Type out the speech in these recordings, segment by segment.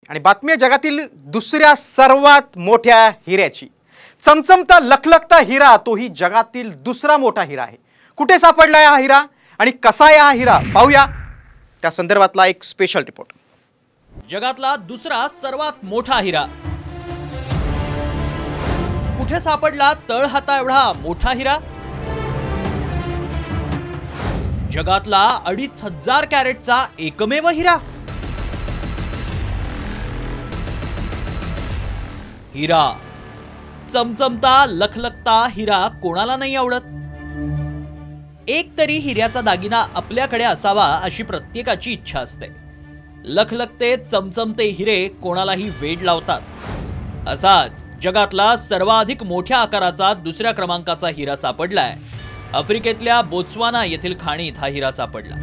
आणि बातमी आहे जगातील दुसऱ्या सर्वात मोठ्या हिऱ्याची। चमचमता लखलखता हिरा तोही जगातील दुसरा मोठा हिरा आहे। कुठे सापडला हा हिरा आणि कसा आहे हा हिरा पाहूया, त्या संदर्भातला एक स्पेशल रिपोर्ट। जगातला दुसरा सर्वात मोठा हिरा कुठे सापडला? तळहाता एवढा मोठा हिरा। जगातला 2500 कॅरेटचा एकमेव हिरा। हिरा, चमचमता लखलखता हिरा कोणाला नाही आवडत? एक तरी हिऱ्याचा दागिना आपल्याकडे असावा अशी प्रत्येकाची इच्छा असते। लखलखते चमचमते हिरे कोणालाही वेड लावतात। असाच जगातला सर्वाधिक मोठ्या आकाराचा दुसऱ्या क्रमांकाचा हिरा सापडलाय। आफ्रिकेतल्या बोत्सवाना येथील खाणीत हा हिरा सापडला।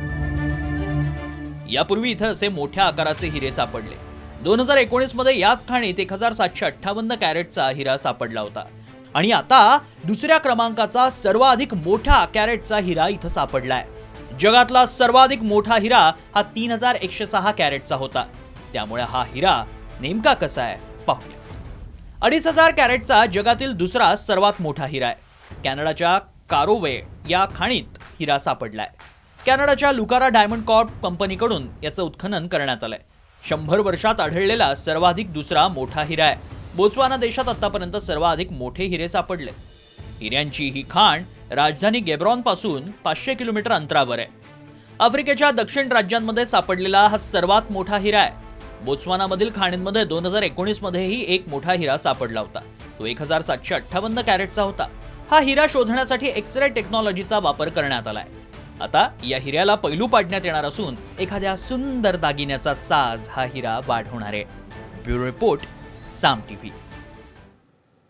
यापूर्वी इथे असे मोठ्या आकाराचे हिरे सापडले। 2019 मध्ये याच खाणीत 1758 कॅरेटचा हिरा सापडला होता आणि आता दुसऱ्या क्रमांकाचा सर्वाधिक मोठा कॅरेटचा हिरा इथं सापडलाय। जगातला सर्वाधिक मोठा हिरा हा 3106 कॅरेटचा होता। त्यामुळे हा हिरा नेमका कसा आहे पाहूया। 2500 कॅरेटचा जगातील दुसरा सर्वात मोठा हिरा आहे। कॅनडाच्या कारोवे या खाणीत हिरा सापडलाय। कॅनडाच्या लुकारा डायमंड कॉर्प कंपनीकडून याचं उत्खनन करण्यात आलंय। 100 वर्षात आढळलेला सर्वाधिक दुसरा मोठा हिरा आहे। बोत्सवाना देशात आतापर्यंत सर्वाधिक मोठे हिरे सापडले। हिऱ्यांची ही खाण राजधानी गेब्रॉन पासून 500 किलोमीटर अंतरावर आहे। आफ्रिकेच्या दक्षिण राज्यांमध्ये सापडलेला हा सर्वात मोठा हिरा आहे। बोत्सवानामधील खाणींमध्ये 2019 मध्येही एक मोठा हिरा सापडला होता। तो 1758 कॅरेटचा होता। हा हिरा शोधण्यासाठी एक्स-रे टेक्नॉलॉजीचा वापर करण्यात आलाय। आता या हिऱ्याला पैलू पाडण्यात येणार असून एखाद्या सुंदर दागिन्याचा साज हा हिरा वाढवणार आहे। ब्युरो रिपोर्ट, साम टीव्ही।